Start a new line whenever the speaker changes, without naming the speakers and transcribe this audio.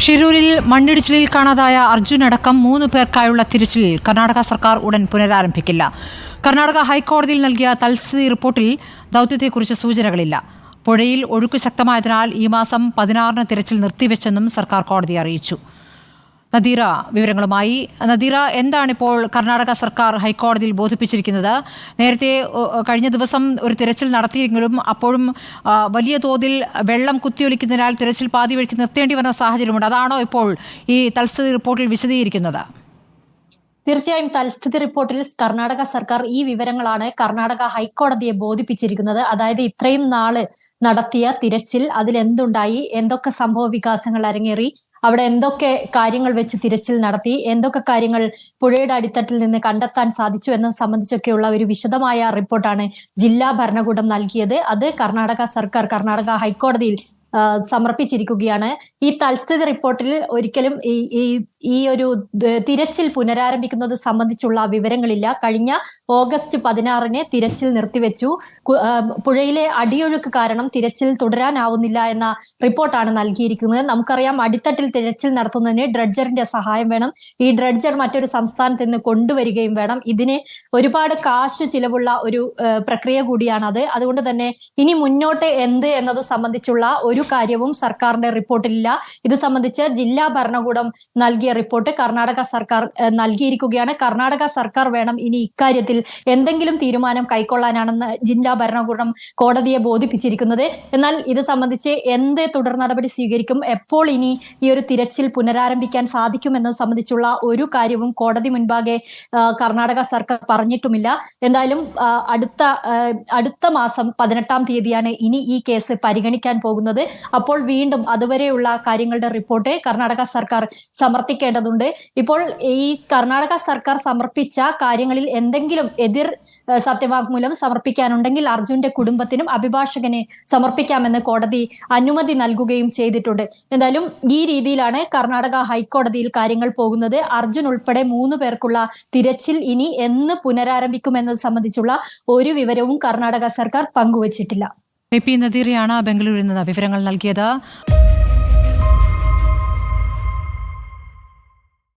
ഷിരൂരിൽ മണ്ണിടിച്ചിലിൽ കാണാതായ അർജുൻ അടക്കം 3 പേർക്കായുള്ള തിരച്ചിൽ കർണാടക സർക്കാർ ഉടൻ പുനരാരംഭിക്കില്ല. കർണാടക ഹൈക്കോടതിയിൽ നൽകിയ തൽസ്ഥിതി റിപ്പോർട്ടിൽ ദൗത്യത്തെക്കുറിച്ച് സൂചനകളില്ല. പുഴയിൽ ഒഴുക്ക് ശക്തമായതിനാൽ ഈ മാസം 16-ന് തിരച്ചിൽ നിർത്തിവെച്ചെന്നും സർക്കാർ കോടതിയെ അറിയിച്ചു. നദീറ വിവരങ്ങളുമായി. നദീറ, എന്താണിപ്പോൾ കർണാടക സർക്കാർ ഹൈക്കോടതിയിൽ ബോധിപ്പിച്ചിരിക്കുന്നത്? നേരത്തെ കഴിഞ്ഞ ദിവസം ഒരു തിരച്ചിൽ നടത്തിയെങ്കിലും അപ്പോഴും വലിയ തോതിൽ വെള്ളം കുത്തിയൊലിക്കുന്നതിനാൽ തിരച്ചിൽ പാതി വഴിക്ക് നിർത്തേണ്ടി വന്ന സാഹചര്യമുണ്ട്. അതാണോ ഇപ്പോൾ ഈ തൽസ്ഥിതി റിപ്പോർട്ടിൽ വിശദീകരിക്കുന്നത്?
തീർച്ചയായും തൽസ്ഥിതി റിപ്പോർട്ടിൽ കർണാടക സർക്കാർ ഈ വിവരങ്ങളാണ് കർണാടക ഹൈക്കോടതിയെ ബോധിപ്പിച്ചിരിക്കുന്നത്. അതായത് ഇത്രയും നാള് നടത്തിയ തിരച്ചിൽ, അതിലെന്തുണ്ടായി, എന്തൊക്കെ സംഭവ വികാസങ്ങൾ അരങ്ങേറി, അവിടെ എന്തൊക്കെ കാര്യങ്ങൾ വെച്ച് തിരച്ചിൽ നടത്തി, എന്തൊക്കെ കാര്യങ്ങൾ പുഴയുടെ അടിത്തട്ടിൽ നിന്ന് കണ്ടെത്താൻ സാധിച്ചു എന്നത് സംബന്ധിച്ചൊക്കെയുള്ള ഒരു വിശദമായ റിപ്പോർട്ടാണ് ജില്ലാ ഭരണകൂടം നൽകിയത്. അത് കർണാടക ഹൈക്കോടതിയിൽ സമർപ്പിച്ചിരിക്കുകയാണ്. ഈ തൽസ്ഥിതി റിപ്പോർട്ടിൽ ഒരിക്കലും ഈ ഒരു തിരച്ചിൽ പുനരാരംഭിക്കുന്നത് സംബന്ധിച്ചുള്ള വിവരങ്ങളില്ല. കഴിഞ്ഞ ഓഗസ്റ്റ് 16-ന് തിരച്ചിൽ നിർത്തിവെച്ചു. പുഴയിലെ അടിയൊഴുക്ക് കാരണം തിരച്ചിൽ തുടരാനാവുന്നില്ല എന്ന റിപ്പോർട്ടാണ് നൽകിയിരിക്കുന്നത്. നമുക്കറിയാം, അടിത്തട്ടിൽ തിരച്ചിൽ നടത്തുന്നതിന് ഡ്രഡ്ജറിന്റെ സഹായം വേണം. ഈ ഡ്രഡ്ജർ മറ്റൊരു സംസ്ഥാനത്ത് നിന്ന് കൊണ്ടുവരികയും വേണം. ഇതിന് ഒരുപാട് കാശ് ചിലവുള്ള ഒരു പ്രക്രിയ കൂടിയാണത്. അതുകൊണ്ട് തന്നെ ഇനി മുന്നോട്ട് എന്ത് എന്നത് സംബന്ധിച്ചുള്ള ഒരു കാര്യവും സർക്കാരിന്റെ റിപ്പോർട്ടിലില്ല. ഇത് സംബന്ധിച്ച് ജില്ലാ ഭരണകൂടം നൽകിയ റിപ്പോർട്ട് കർണാടക സർക്കാർ നൽകിയിരിക്കുകയാണ്. കർണാടക സർക്കാർ വേണം ഇനി ഇക്കാര്യത്തിൽ എന്തെങ്കിലും തീരുമാനം കൈക്കൊള്ളാനാണെന്ന് ജില്ലാ ഭരണകൂടം കോടതിയെ ബോധിപ്പിച്ചിരിക്കുന്നത്. എന്നാൽ ഇത് സംബന്ധിച്ച് എന്ത് തുടർ നടപടി സ്വീകരിക്കും, എപ്പോൾ ഇനി ഈ ഒരു തിരച്ചിൽ പുനരാരംഭിക്കാൻ സാധിക്കുമെന്നത് സംബന്ധിച്ചുള്ള ഒരു കാര്യവും കോടതി മുൻപാകെ കർണാടക സർക്കാർ പറഞ്ഞിട്ടുമില്ല. എന്തായാലും അടുത്ത മാസം 18-ാം തീയതിയാണ് ഇനി ഈ കേസ് പരിഗണിക്കാൻ പോകുന്നത്. അപ്പോൾ വീണ്ടും അതുവരെയുള്ള കാര്യങ്ങളുടെ റിപ്പോർട്ട് കർണാടക സർക്കാർ സമർപ്പിക്കേണ്ടതുണ്ട്. ഇപ്പോൾ ഈ കർണാടക സർക്കാർ സമർപ്പിച്ച കാര്യങ്ങളിൽ എന്തെങ്കിലും എതിർ സത്യവാങ്മൂലം സമർപ്പിക്കാനുണ്ടെങ്കിൽ അർജുന്റെ കുടുംബത്തിനും അഭിഭാഷകനെ സമർപ്പിക്കാമെന്ന് കോടതി അനുമതി നൽകുകയും ചെയ്തിട്ടുണ്ട്. എന്തായാലും ഈ രീതിയിലാണ് കർണാടക ഹൈക്കോടതിയിൽ കാര്യങ്ങൾ പോകുന്നത്. അർജുൻ ഉൾപ്പെടെ 3 പേർക്കുള്ള തിരച്ചിൽ ഇനി എന്ന് പുനരാരംഭിക്കുമെന്നത് സംബന്ധിച്ചുള്ള ഒരു വിവരവും കർണാടക സർക്കാർ പങ്കുവച്ചിട്ടില്ല.
പി നദീറയാണ് ബംഗളൂരുവിൽ നിന്ന് വിവരങ്ങൾ നൽകിയത്.